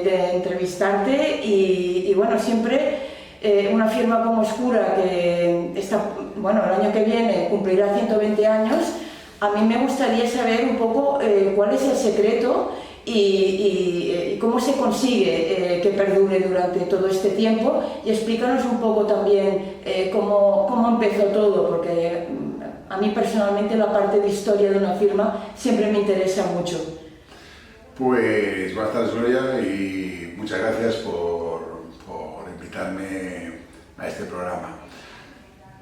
de entrevistarte y bueno, siempre una firma como Escura, que está, bueno, el año que viene cumplirá 120 años, a mí me gustaría saber un poco cuál es el secreto y cómo se consigue que perdure durante todo este tiempo, y explícanos un poco también cómo empezó todo, porque a mí personalmente la parte de historia de una firma siempre me interesa mucho. Pues buenas tardes, Gloria, y muchas gracias por invitarme a este programa.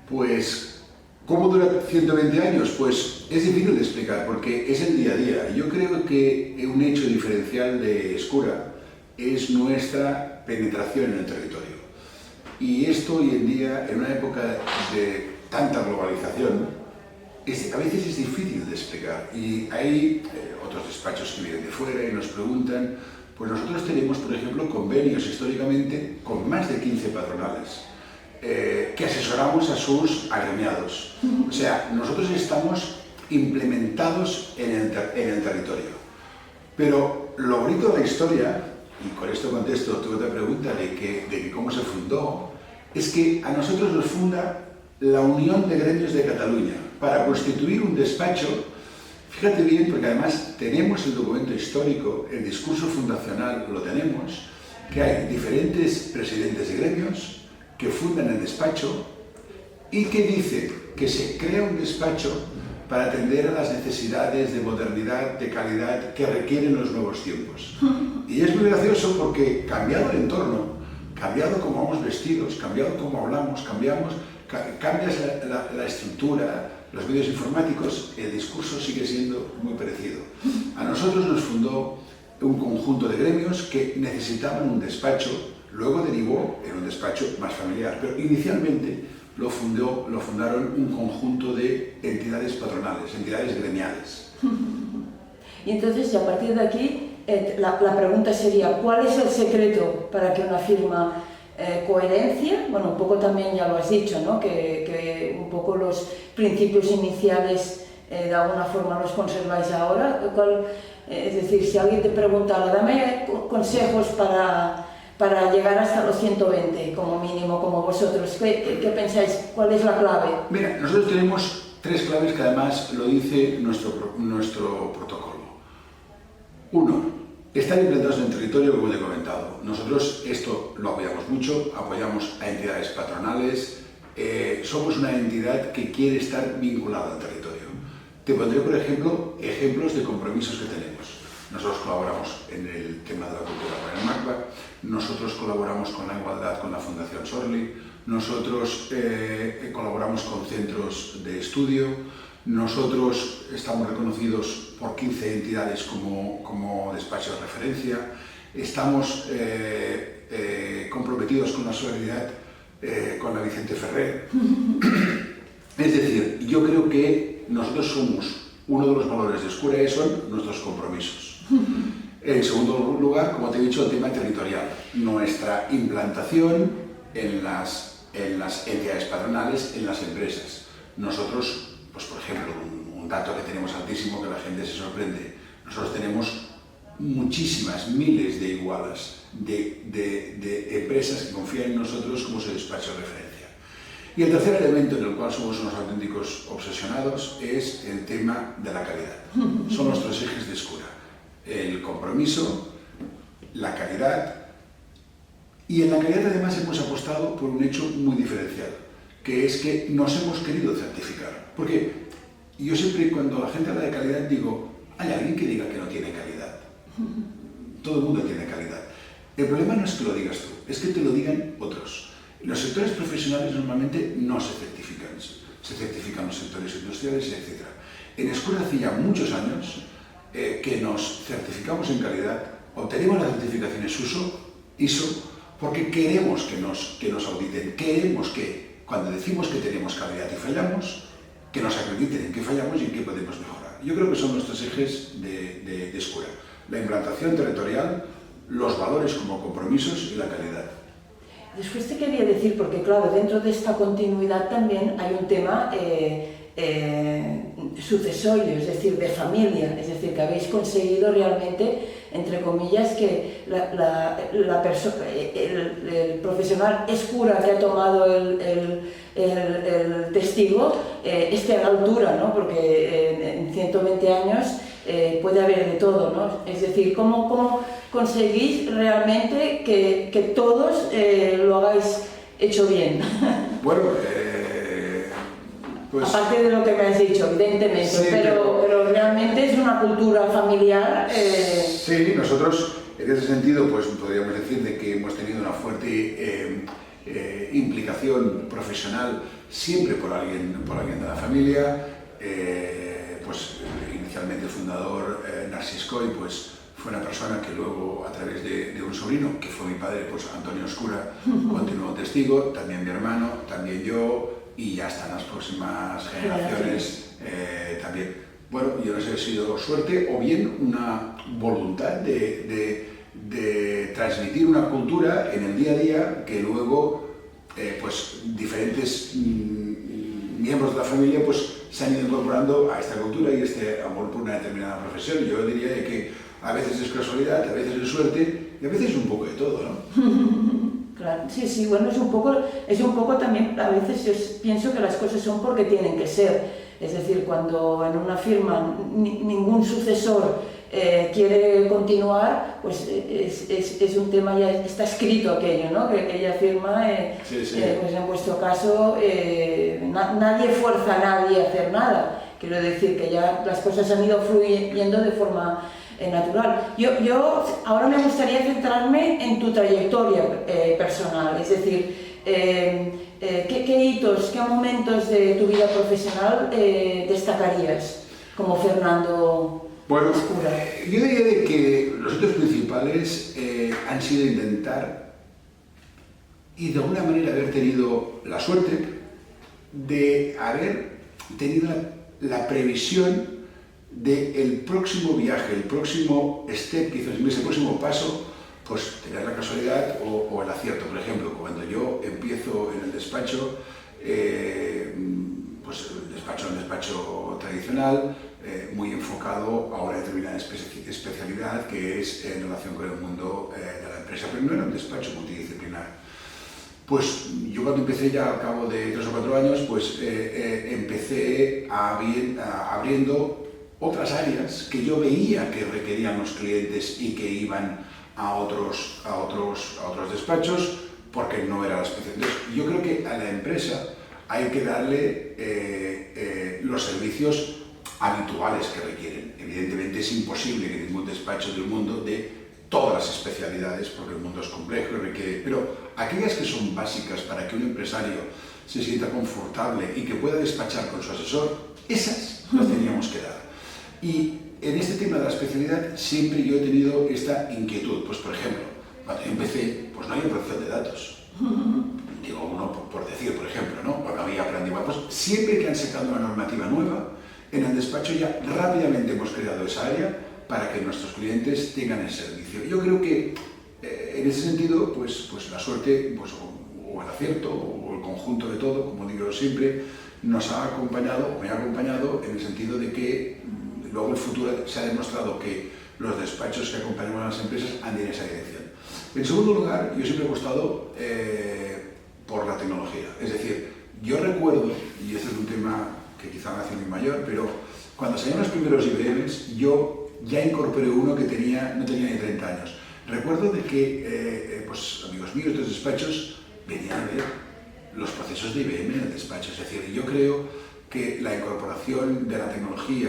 Pues, ¿cómo dura 120 años? Pues es difícil de explicar porque es el día a día. Yo creo que un hecho diferencial de Escura es nuestra penetración en el territorio. Y esto hoy en día, en una época de tanta globalización, a veces es difícil de explicar. Y hay otros despachos que vienen de fuera y nos preguntan. Pues nosotros tenemos, por ejemplo, convenios históricamente con más de 15 patronales que asesoramos a sus agremiados. O sea, nosotros estamos implementados en el territorio. Pero lo bonito de la historia, y con esto contesto tu otra pregunta de que cómo se fundó, es que a nosotros nos funda la Unión de Gremios de Cataluña para constituir un despacho. Fíjate bien, porque además tenemos el documento histórico, el discurso fundacional lo tenemos, que hay diferentes presidentes de gremios que fundan el despacho y que dicen que se crea un despacho para atender a las necesidades de modernidad, de calidad que requieren los nuevos tiempos. Y es muy gracioso porque cambiado el entorno, cambiado cómo vamos vestidos, cambiado cómo hablamos, cambias la estructura, los medios informáticos, el discurso sigue siendo muy parecido. A nosotros nos fundó un conjunto de gremios que necesitaban un despacho, luego derivó en un despacho más familiar, pero inicialmente lo fundaron un conjunto de entidades patronales, entidades gremiales. Y entonces, a partir de aquí, la pregunta sería, ¿cuál es el secreto para que una firma coherencia? Bueno, un poco también ya lo has dicho, ¿no? Que un poco los principios iniciales de alguna forma los conserváis ahora. Es decir, si alguien te preguntara, dame consejos para llegar hasta los 120 como mínimo, como vosotros, ¿qué pensáis? ¿Cuál es la clave? Mira, nosotros tenemos 3 claves que además lo dice nuestro protocolo. 1. Estar implantados en el territorio, como te he comentado. Nosotros esto lo apoyamos mucho, apoyamos a entidades patronales, somos una entidad que quiere estar vinculada al territorio. Te pondré, por ejemplo, ejemplos de compromisos que tenemos. Nosotros colaboramos en el tema de la cultura para el MACBA, nosotros colaboramos con la igualdad con la Fundación Sorli, nosotros colaboramos con centros de estudio, nosotros estamos reconocidos por 15 entidades como despacho de referencia, estamos comprometidos con la solidaridad con la Vicente Ferrer. Es decir, yo creo que nosotros somos, uno de los valores de Escura son nuestros compromisos. En segundo lugar, como te he dicho, el tema territorial, nuestra implantación en las entidades patronales, en las empresas. Nosotros, pues por ejemplo, un dato que tenemos altísimo que la gente se sorprende, nosotros tenemos muchísimas, miles de igualas de empresas que confían en nosotros como su despacho de referencia. Y el tercer elemento en el cual somos unos auténticos obsesionados es el tema de la calidad. Son los 3 ejes de Escura: el compromiso, la calidad, y en la calidad además hemos apostado por un hecho muy diferencial, que es que nos hemos querido certificar. Porque yo siempre, cuando la gente habla de calidad, digo, ¿hay alguien que diga que no tiene calidad? Todo el mundo tiene calidad. El problema no es que lo digas tú, es que te lo digan otros. Los sectores profesionales normalmente no se certifican los sectores industriales, etc. En Escura hace ya muchos años que nos certificamos en calidad, obtenemos las certificaciones ISO, porque queremos que nos auditen, queremos que cuando decimos que tenemos calidad y fallamos, que nos acrediten en qué fallamos y en qué podemos mejorar. Yo creo que son nuestros ejes de Escura: la implantación territorial, los valores como compromisos y la calidad. Después te quería decir, porque claro, dentro de esta continuidad también hay un tema sucesorio, es decir, de familia, es decir, que habéis conseguido realmente entre comillas, que el profesional es cura que ha tomado el testigo esté a la altura, ¿no? Porque en 120 años puede haber de todo, ¿no? Es decir, ¿cómo conseguís realmente que todos lo hagáis hecho bien? Bueno, pues... Aparte de lo que me has dicho, evidentemente, sí, pero realmente es una cultura familiar. Sí, nosotros en ese sentido pues podríamos decir de que hemos tenido una fuerte implicación profesional siempre por alguien de la familia. Pues inicialmente el fundador Narcís Coll pues fue una persona que luego a través de un sobrino que fue mi padre, pues Antonio Oscura, continuó testigo, también mi hermano, también yo, y ya están las próximas generaciones también. Bueno, yo no sé si ha sido suerte o bien una voluntad de transmitir una cultura en el día a día que luego pues diferentes miembros de la familia pues se han ido incorporando a esta cultura y este amor por una determinada profesión. Yo diría que a veces es casualidad, a veces es suerte y a veces es un poco de todo, ¿no? Claro, sí, bueno, es un poco también, a veces yo pienso que las cosas son porque tienen que ser. Es decir, cuando en una firma ningún sucesor quiere continuar, pues es un tema, ya está escrito aquello, ¿no? Que aquella firma, pues en vuestro caso, nadie fuerza a nadie a hacer nada. Quiero decir que ya las cosas han ido fluyendo de forma natural. Yo ahora me gustaría centrarme en tu trayectoria personal, es decir, ¿qué hitos, qué momentos de tu vida profesional destacarías como Fernando Oscura? Yo diría de que los hitos principales han sido intentar y de alguna manera haber tenido la suerte de haber tenido la previsión del próximo viaje, el próximo step, quizás ese próximo paso, pues tener la casualidad o el acierto. Por ejemplo, cuando yo empiezo en el despacho, pues el despacho es un despacho tradicional, muy enfocado a una determinada especialidad que es en relación con el mundo de la empresa, pero no era un despacho multidisciplinar. Pues yo cuando empecé ya al cabo de 3 o 4 años, pues empecé abriendo otras áreas que yo veía que requerían los clientes y que iban a otros despachos porque no era la especialidad. Yo creo que a la empresa hay que darle los servicios habituales que requieren. Evidentemente es imposible que ningún despacho del mundo dé todas las especialidades porque el mundo es complejo y requiere, pero aquellas que son básicas para que un empresario se sienta confortable y que pueda despachar con su asesor, esas las teníamos que dar. Y en este tema de la especialidad siempre yo he tenido esta inquietud. Pues por ejemplo, cuando yo empecé, pues no había protección de datos. Digo uno por decir, por ejemplo, ¿no? Cuando había plan de pues siempre que han sacado una normativa nueva, en el despacho ya rápidamente hemos creado esa área para que nuestros clientes tengan el servicio. Yo creo que en ese sentido, pues la suerte, pues, o el acierto, o el conjunto de todo, como digo siempre, nos ha acompañado, o me ha acompañado en el sentido de que luego el futuro se ha demostrado que los despachos que acompañamos a las empresas han ido en esa dirección. En segundo lugar, yo siempre he apostado por la tecnología. Es decir, yo recuerdo, y este es un tema que quizá me hace muy mayor, pero cuando salieron los primeros IBMs, yo ya incorporé uno que no tenía ni 30 años. Recuerdo de que pues, amigos míos de los despachos venían a ver los procesos de IBM en el despacho. Es decir, yo creo que la incorporación de la tecnología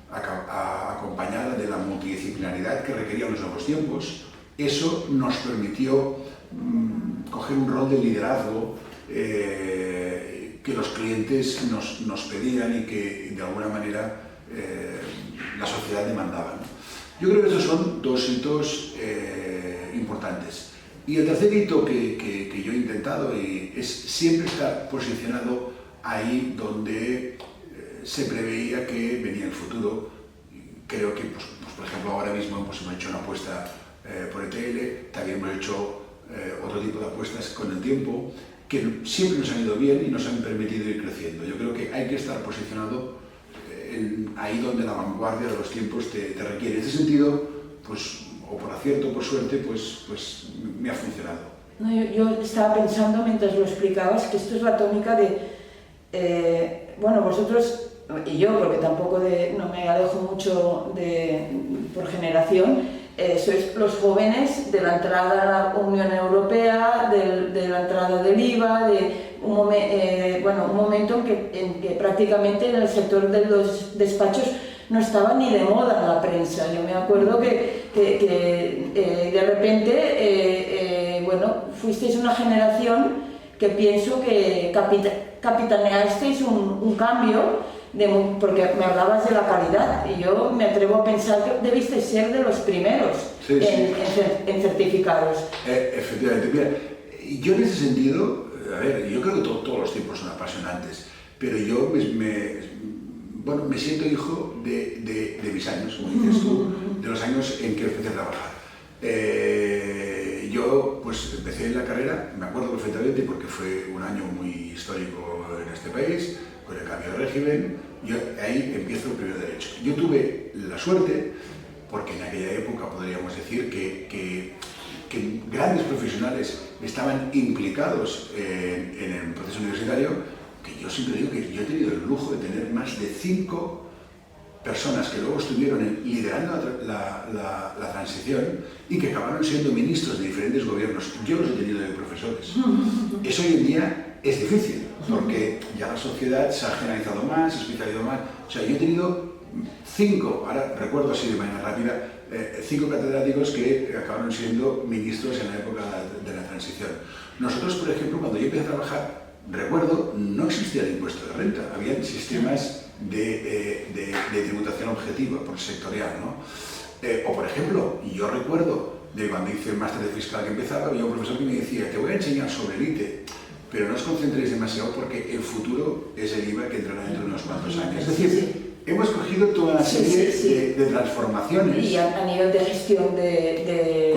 acompañada de la multidisciplinaridad que requerían los nuevos tiempos, eso nos permitió coger un rol de liderazgo que los clientes nos pedían y que de alguna manera la sociedad demandaba, ¿no? Yo creo que estos son 2 hitos importantes. Y el tercer hito que yo he intentado es siempre estar posicionado ahí donde se preveía que venía el futuro. Creo que, pues, por ejemplo, ahora mismo hemos hecho una apuesta por ETL, también hemos hecho otro tipo de apuestas con el tiempo, que siempre nos han ido bien y nos han permitido ir creciendo. Yo creo que hay que estar posicionado ahí donde la vanguardia de los tiempos te requiere. En ese sentido, pues o por acierto o por suerte, pues me ha funcionado. No, yo estaba pensando mientras lo explicabas que esto es la tónica de, bueno, vosotros y yo, porque tampoco no me alejo mucho por generación, sois los jóvenes de la entrada a la Unión Europea, de la entrada del IVA, de un momento en que prácticamente en el sector de los despachos no estaba ni de moda la prensa. Yo me acuerdo que de repente, fuisteis una generación que pienso que capitaneasteis un cambio, porque me hablabas de la calidad y yo me atrevo a pensar que debisteis ser de los primeros en certificados. Efectivamente, mira, yo en ese sentido, a ver, yo creo que todos los tiempos son apasionantes, pero yo me siento hijo de mis años, como dices tú, de los años en que empecé a trabajar. Yo pues empecé en la carrera, me acuerdo perfectamente porque fue un año muy histórico en este país, con el cambio de régimen, yo ahí empiezo el primer derecho. Yo tuve la suerte, porque en aquella época podríamos decir que grandes profesionales estaban implicados en el proceso universitario, que yo siempre digo que yo he tenido el lujo de tener más de 5 personas que luego estuvieron liderando la transición y que acabaron siendo ministros de diferentes gobiernos. Yo los he tenido de profesores. Eso hoy en día es difícil, porque ya la sociedad se ha generalizado más, se ha especializado más. O sea, yo he tenido 5, ahora recuerdo así de manera rápida, 5 catedráticos que acabaron siendo ministros en la época de la transición. Nosotros, por ejemplo, cuando yo empecé a trabajar, recuerdo, no existía el impuesto de renta, había sistemas de tributación objetiva por sectorial, ¿no? O por ejemplo, yo recuerdo de cuando hice el máster de fiscal que empezaba, había un profesor que me decía, te voy a enseñar sobre el ITE, pero no os concentréis demasiado porque el futuro es el IVA que entrará dentro de unos cuantos años. Es decir, hemos cogido toda una serie de transformaciones. Y a nivel de gestión de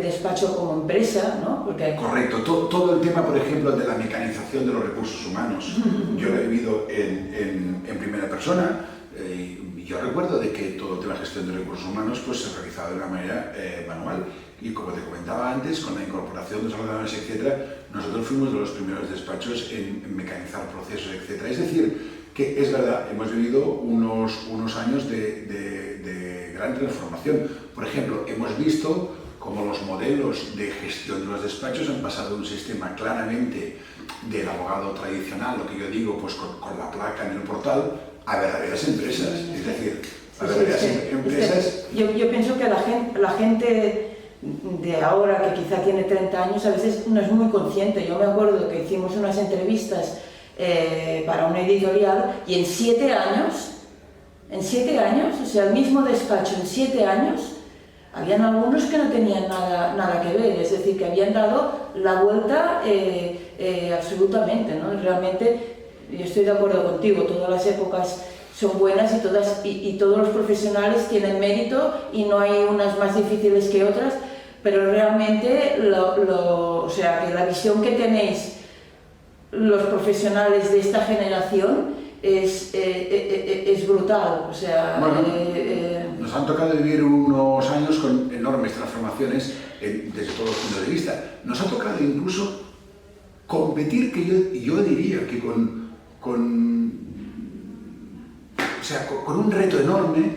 despacho como empresa, ¿no? Porque... Correcto. Todo el tema, por ejemplo, de la mecanización de los recursos humanos, yo lo he vivido en primera persona. Yo recuerdo de que todo el tema de gestión de recursos humanos pues, se realizaba de una manera manual. Y como te comentaba antes, con la incorporación de los ordenadores, etc., nosotros fuimos de los primeros despachos en mecanizar procesos, etc. Es decir, que es verdad, hemos vivido unos años de gran transformación. Por ejemplo, hemos visto cómo los modelos de gestión de los despachos han pasado de un sistema claramente del abogado tradicional, lo que yo digo, pues con la placa en el portal, a verdaderas empresas. Es decir, a verdaderas empresas... Yo pienso que la gente de ahora, que quizá tiene 30 años, a veces no es muy consciente. Yo me acuerdo que hicimos unas entrevistas para una editorial y en 7 años, o sea, el mismo despacho en 7 años, habían algunos que no tenían nada que ver, es decir, que habían dado la vuelta absolutamente, ¿no? Realmente, yo estoy de acuerdo contigo, todas las épocas son buenas y todos los profesionales tienen mérito y no hay unas más difíciles que otras, pero realmente o sea, que la visión que tenéis los profesionales de esta generación es brutal. O sea, bueno, nos han tocado vivir unos años con enormes transformaciones desde todos los puntos de vista. Nos ha tocado incluso competir, que yo diría que con un reto enorme,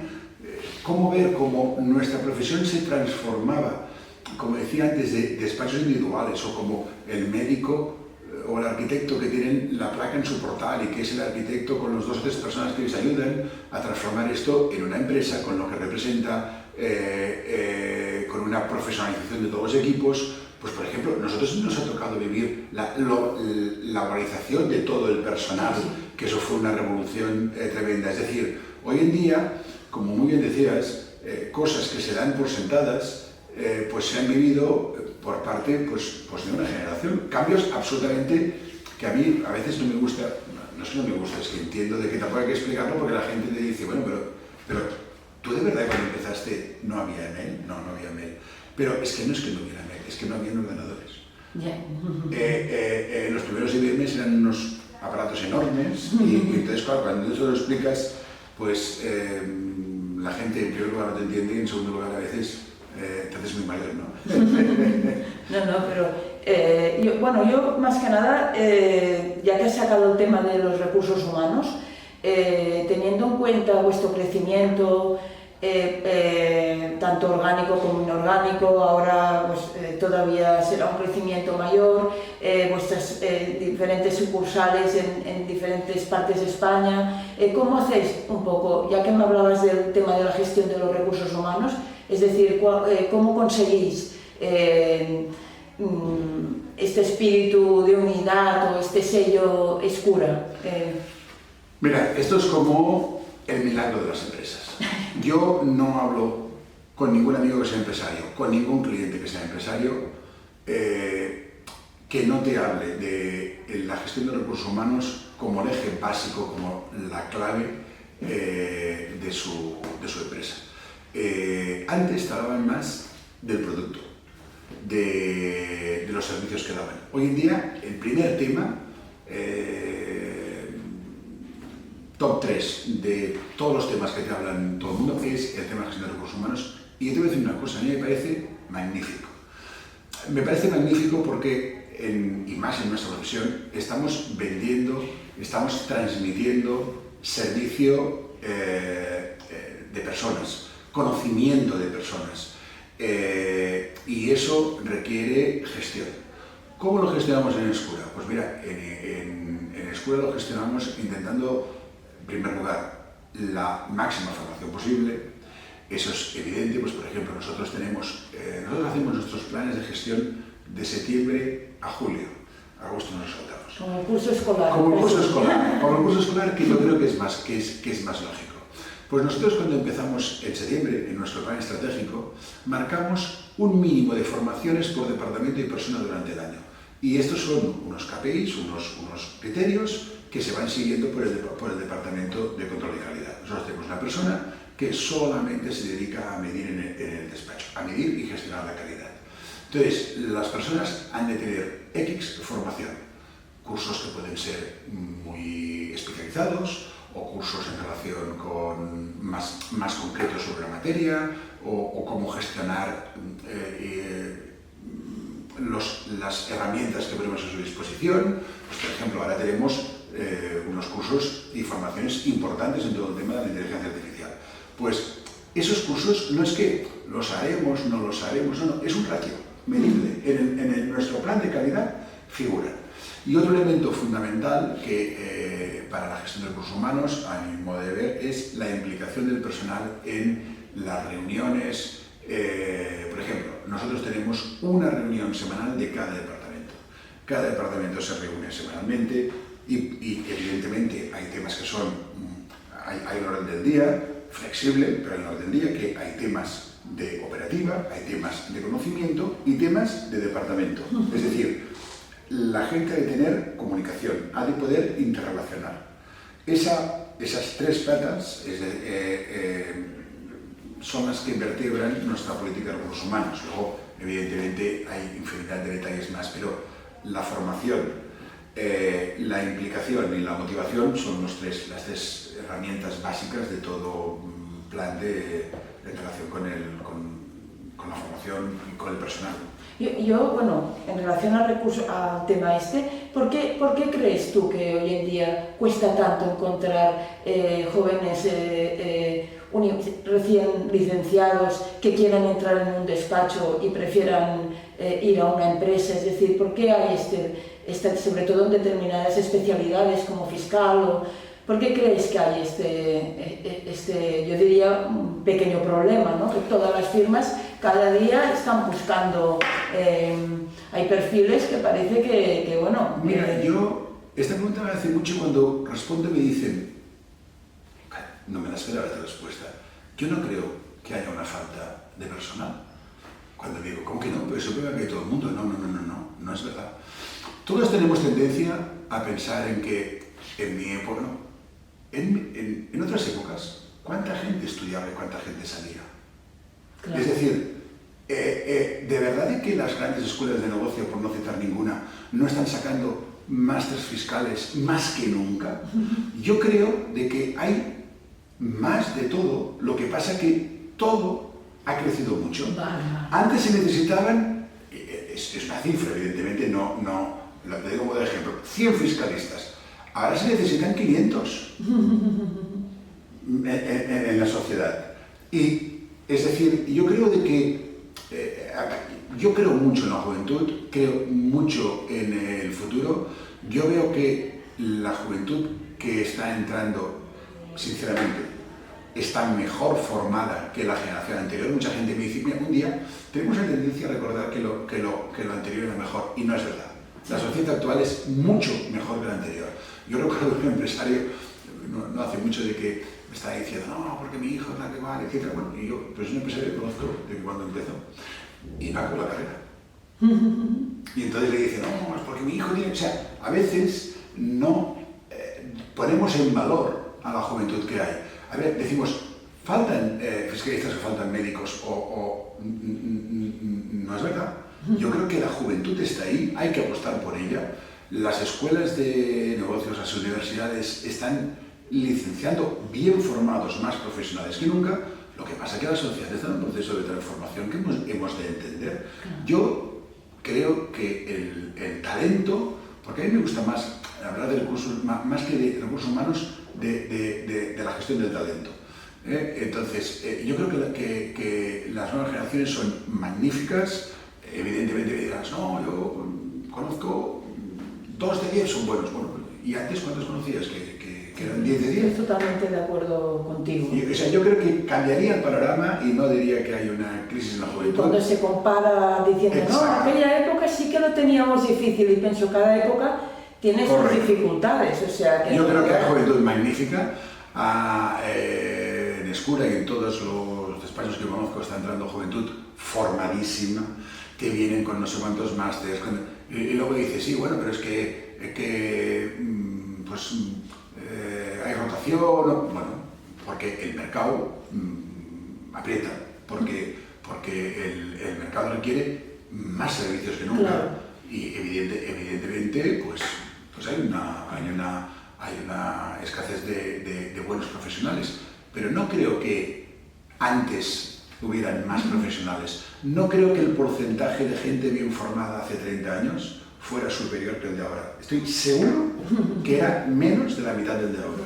cómo ver cómo nuestra profesión se transformaba, como decía antes, de despachos individuales, o como el médico o el arquitecto que tienen la placa en su portal y que es el arquitecto con los 2 o 3 personas que les ayudan a transformar esto en una empresa con lo que representa, con una profesionalización de todos los equipos. Pues por ejemplo, nosotros nos ha tocado vivir la organización de todo el personal, que eso fue una revolución tremenda. Es decir, hoy en día, como muy bien decías, cosas que se dan por sentadas, pues se han vivido por parte pues de una generación. Cambios absolutamente que a mí a veces no me gusta, no es que no me gusta, es que entiendo de que tampoco hay que explicarlo porque la gente te dice, bueno, pero tú de verdad cuando empezaste no había email, no había email. Pero es que no hubiera email, es que no había ordenadores. Los primeros IBMs eran unos aparatos enormes y entonces claro, cuando eso lo explicas, pues la gente en primer lugar no te entiende y en segundo lugar a veces Te haces muy mayor, ¿no? No, pero yo más que nada, ya que has sacado el tema de los recursos humanos, teniendo en cuenta vuestro crecimiento, tanto orgánico como inorgánico, ahora pues, todavía será un crecimiento mayor, vuestras diferentes sucursales en diferentes partes de España, ¿cómo hacéis un poco, ya que me hablabas del tema de la gestión de los recursos humanos, es decir, cómo conseguís este espíritu de unidad o este sello Escura? Mira, esto es como el milagro de las empresas. Yo no hablo con ningún amigo que sea empresario, con ningún cliente que sea empresario, que no te hable de la gestión de recursos humanos como el eje básico, como la clave de su empresa. Antes hablaban más del producto, de los servicios que daban. Hoy en día, el primer tema, top 3 de todos los temas que te hablan todo el mundo, es el tema de gestión de recursos humanos. Y yo te voy a decir una cosa, a mí me parece magnífico. Me parece magnífico porque, y más en nuestra profesión, estamos vendiendo, estamos transmitiendo servicio de personas, conocimiento de personas. Y eso requiere gestión. ¿Cómo lo gestionamos en Escura? Pues mira, en Escura lo gestionamos intentando, en primer lugar, la máxima formación posible. Eso es evidente, pues por ejemplo, nosotros hacemos nuestros planes de gestión de septiembre a julio. Agosto no nos saltamos. Como el curso escolar. Como el curso escolar, que yo creo que es más lógico. Pues nosotros cuando empezamos en septiembre, en nuestro plan estratégico, marcamos un mínimo de formaciones por departamento y persona durante el año. Y estos son unos KPIs, unos criterios que se van siguiendo por el Departamento de Control de Calidad. Nosotros tenemos una persona que solamente se dedica a medir en el despacho, a medir y gestionar la calidad. Entonces, las personas han de tener X formación, cursos que pueden ser muy especializados o cursos en relación con más concretos sobre la materia o cómo gestionar las herramientas que ponemos a su disposición. Pues, por ejemplo, ahora tenemos unos cursos y formaciones importantes en todo el tema de la inteligencia artificial. Pues esos cursos no es que los haremos, no los haremos, no, es un ratio medible. En nuestro plan de calidad figura. Y otro elemento fundamental que para la gestión de recursos humanos, a mi modo de ver, es la implicación del personal en las reuniones. Por ejemplo, nosotros tenemos una reunión semanal de cada departamento. Cada departamento se reúne semanalmente y evidentemente hay temas que hay un orden del día, flexible, pero hay un orden del día que hay temas de operativa, hay temas de conocimiento y temas de departamento. Es decir, la gente ha de tener comunicación, ha de poder interrelacionar. Esas tres patas son las que vertebran nuestra política de recursos humanos. Luego, evidentemente, hay infinidad de detalles más, pero la formación, la implicación y la motivación son las tres herramientas básicas de todo plan de relación con la formación y con el personal. Yo, en relación al tema ¿por qué crees tú que hoy en día cuesta tanto encontrar jóvenes recién licenciados que quieran entrar en un despacho y prefieran ir a una empresa? Es decir, ¿por qué hay sobre todo en determinadas especialidades como fiscal ¿por qué crees que hay yo diría, un pequeño problema, ¿no? Que todas las firmas cada día están buscando, hay perfiles que parece que bueno... Mira, esta pregunta me hace mucho cuando respondo me dicen, no me la esperaba esta respuesta, yo no creo que haya una falta de personal. Cuando digo, ¿cómo que no? Pero eso puede que todo el mundo, no es verdad. Todos tenemos tendencia a pensar en que en mi época, en otras épocas, ¿cuánta gente estudiaba y cuánta gente salía? Claro. Es decir, ¿de verdad que las grandes escuelas de negocio, por no citar ninguna, no están sacando másteres fiscales más que nunca? Yo creo de que hay más de todo, lo que pasa que todo ha crecido mucho. Vale. Antes se necesitaban, es una cifra, evidentemente, no, lo digo como de ejemplo, 100 fiscalistas. Ahora se necesitan 500 en la sociedad. Y, es decir, yo creo de que, yo creo mucho en la juventud, creo mucho en el futuro. Yo veo que la juventud que está entrando, sinceramente, está mejor formada que la generación anterior. Mucha gente me dice, mira, un día tenemos la tendencia a recordar que lo anterior era mejor, y no es verdad. La sociedad actual es mucho mejor que la anterior. Yo recuerdo un empresario, no hace mucho, de que me estaba diciendo, no, porque mi hijo tal que mal, etc. Bueno, y yo, pues es un empresario que conozco de cuando empezó, y no acabó la carrera. Y entonces le dice, no, es porque mi hijo tiene... O sea, a veces no ponemos en valor a la juventud que hay. A ver, decimos, faltan fiscalistas o faltan médicos, no es verdad. Yo creo que la juventud está ahí, hay que apostar por ella. Las escuelas de negocios, las universidades están licenciando bien formados, más profesionales que nunca. Lo que pasa es que la sociedad está en un proceso de transformación que hemos de entender. Yo creo que el talento, porque a mí me gusta más hablar de recursos, más que de recursos humanos, de la gestión del talento. Entonces, yo creo que las nuevas generaciones son magníficas. Evidentemente dirás, no, yo conozco 2 de 10 son buenos. Bueno, ¿y antes cuántos conocías que eran 10 de 10? Estoy totalmente de acuerdo contigo. O sea, yo creo que cambiaría el panorama y no diría que hay una crisis en la juventud. Cuando se compara diciendo, exacto, no, aquella época sí que lo teníamos difícil, y pienso, cada época tiene sus dificultades. O sea, que yo creo que hay juventud magnífica. En Escura y en todos los despachos que conozco está entrando juventud formadísima, que vienen con no sé cuántos másteres, y luego dices, sí, bueno, pero es que hay rotación, bueno, porque el mercado aprieta, porque el mercado requiere más servicios que nunca, claro. Y evidentemente pues hay una escasez de buenos profesionales, pero no creo que antes hubieran más profesionales. No creo que el porcentaje de gente bien formada hace 30 años fuera superior que el de ahora. Estoy seguro que era menos de la mitad del de ahora.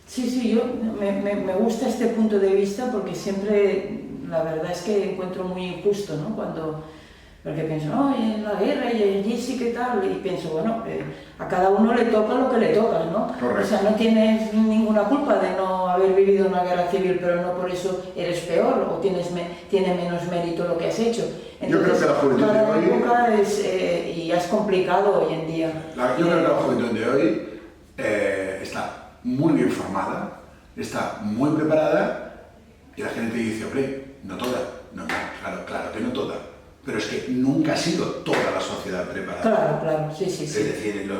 Sí, yo me gusta este punto de vista, porque siempre, la verdad es que encuentro muy injusto, ¿no? Porque pienso, no, en la guerra y allí sí que tal, y pienso, bueno, a cada uno le toca lo que le toca, ¿no? Correcto. O sea, no tienes ninguna culpa de no haber vivido una guerra civil, pero no por eso eres peor o tiene menos mérito lo que has hecho. Entonces, yo creo que la juventud de hoy... época y es complicado hoy en día. Yo creo que la juventud de hoy está muy bien formada, está muy preparada, y la gente dice, hombre, no toda. No, claro que no toda. Pero es que nunca ha sido toda la sociedad preparada. Claro, sí. Es decir,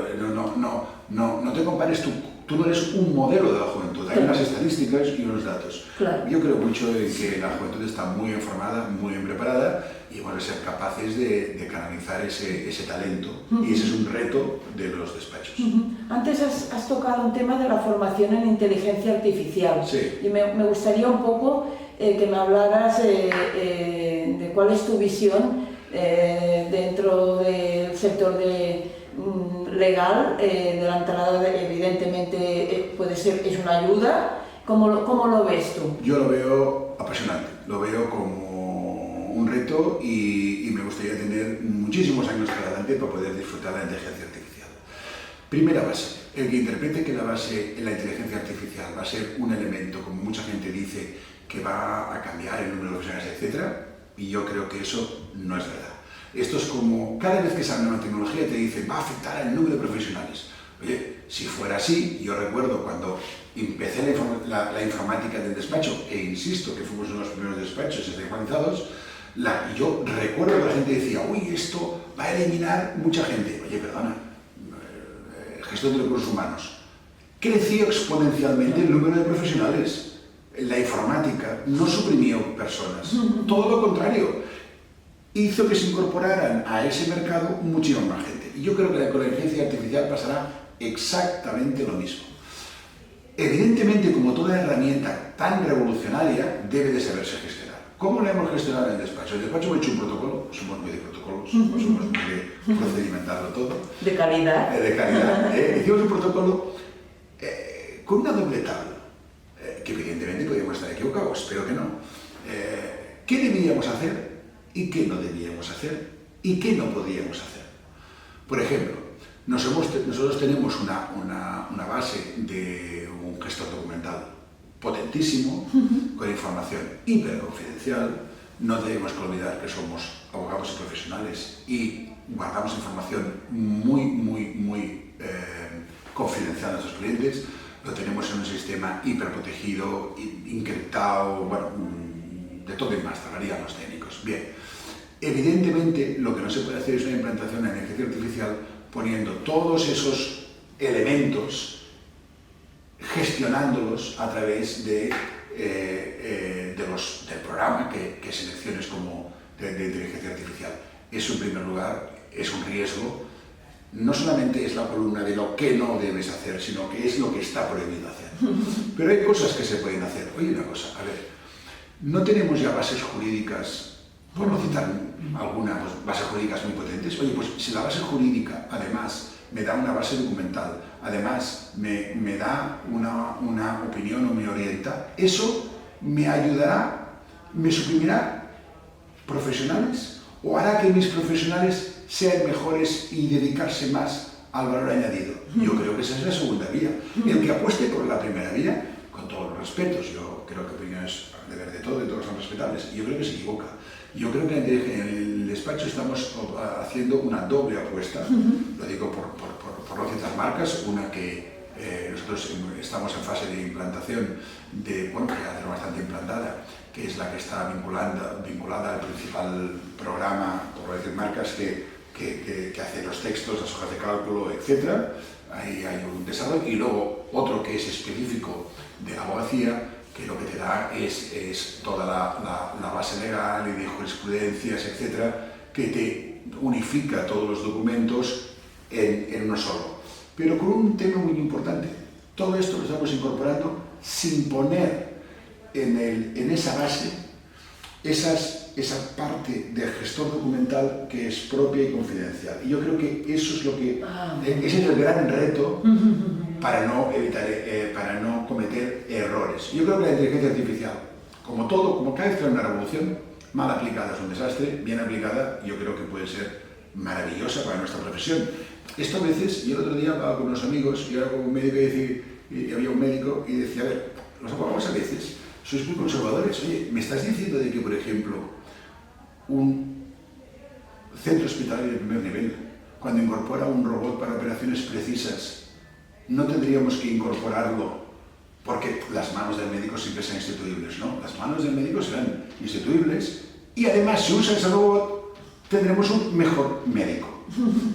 no te compares tú no eres un modelo de la juventud, hay unas estadísticas y unos datos. Claro. Yo creo mucho en que la juventud está muy bien formada, muy bien preparada, y bueno, ser capaces de canalizar ese talento, y ese es un reto de los despachos. Antes has tocado un tema de la formación en inteligencia artificial, sí. Y me gustaría un poco que me hablaras de cuál es tu visión dentro del sector legal, de la entrada, evidentemente es una ayuda. ¿Cómo lo ves tú? Yo lo veo apasionante, lo veo como un reto, y me gustaría tener muchísimos años por delante para poder disfrutar de la inteligencia artificial. Primera base, el que interprete que la base en la inteligencia artificial va a ser un elemento, como mucha gente dice, que va a cambiar el número de profesionales, etc., y yo creo que eso no es verdad. Esto es como, cada vez que sale una tecnología te dicen, va a afectar al número de profesionales. Oye, si fuera así, yo recuerdo cuando empecé la informática del despacho, e insisto que fuimos uno de los primeros despachos sincronizados, yo recuerdo que la gente decía, uy, esto va a eliminar mucha gente. Oye, perdona, gestión de recursos humanos. Creció exponencialmente el número de profesionales. La informática no suprimió personas, todo lo contrario, hizo que se incorporaran a ese mercado muchísima más gente. Y yo creo que con la inteligencia artificial pasará exactamente lo mismo. Evidentemente, como toda herramienta tan revolucionaria, debe de saberse gestionar. ¿Cómo lo hemos gestionado en el despacho? El despacho ha hecho un protocolo, somos muy de protocolos, somos muy de procedimentarlo todo. De calidad. De calidad. Hicimos un protocolo con una doble tabla, que evidentemente podíamos estar equivocados, espero que no. ¿Qué debíamos hacer y qué no debíamos hacer y qué no podíamos hacer? Por ejemplo, nosotros tenemos una base de un gestor documental potentísimo, con información hiperconfidencial. No tenemos que olvidar que somos abogados y profesionales y guardamos información muy confidencial a nuestros clientes. Lo tenemos en un sistema hiperprotegido, encriptado, bueno, de todo y más, hablarían los técnicos. Bien, evidentemente lo que no se puede hacer es una implantación de inteligencia artificial poniendo todos esos elementos, gestionándolos a través del programa que selecciones como de inteligencia artificial. Eso, en primer lugar, es un riesgo. No solamente es la columna de lo que no debes hacer, sino que es lo que está prohibido hacer. Pero hay cosas que se pueden hacer. Oye, una cosa, a ver, no tenemos ya bases jurídicas, por no citar algunas bases jurídicas muy potentes. Oye, pues si la base jurídica, además, me da una base documental, además me da una opinión o me orienta, eso me ayudará, me suprimirá profesionales o hará que mis profesionales sean mejores y dedicarse más al valor añadido. Yo creo que esa es la segunda vía. El que apueste por la primera vía, con todos los respetos, yo creo que opiniones deber de todo y todos son respetables, yo creo que se equivoca. Yo creo que en el despacho estamos haciendo una doble apuesta, lo digo por no citar marcas, una que nosotros estamos en fase de implantación, que ya tenemos bastante implantada, que es la que está vinculada al principal programa, por no decir marcas, que hace los textos, las hojas de cálculo, etc. Ahí hay un desarrollo, y luego otro que es específico de la abogacía, que lo que te da es toda la base legal y de jurisprudencias, etcétera, que te unifica todos los documentos en uno solo. Pero con un tema muy importante, todo esto lo estamos incorporando sin poner en esa base esa parte del gestor documental que es propia y confidencial. Y yo creo que eso es ese es el gran reto para no cometer errores. Yo creo que la inteligencia artificial, como todo, como cada vez que hay una revolución, mal aplicada es un desastre, bien aplicada yo creo que puede ser maravillosa para nuestra profesión. Esto a veces, yo el otro día hablaba con unos amigos y ahora con un médico y había un médico y decía, a ver, los abogados a veces sois muy conservadores. Oye, ¿me estás diciendo de que, por ejemplo, un centro hospitalario de primer nivel, cuando incorpora un robot para operaciones precisas, no tendríamos que incorporarlo porque las manos del médico siempre sean instituibles, ¿no? Las manos del médico serán instituibles y además si usa ese robot tendremos un mejor médico.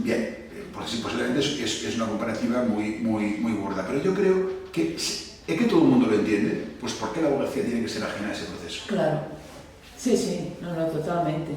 Bien, pues posiblemente es una comparativa muy burda, pero yo creo que es que todo el mundo lo entiende, pues ¿por qué la abogacía tiene que ser ajena a ese proceso? Claro, sí, no, totalmente.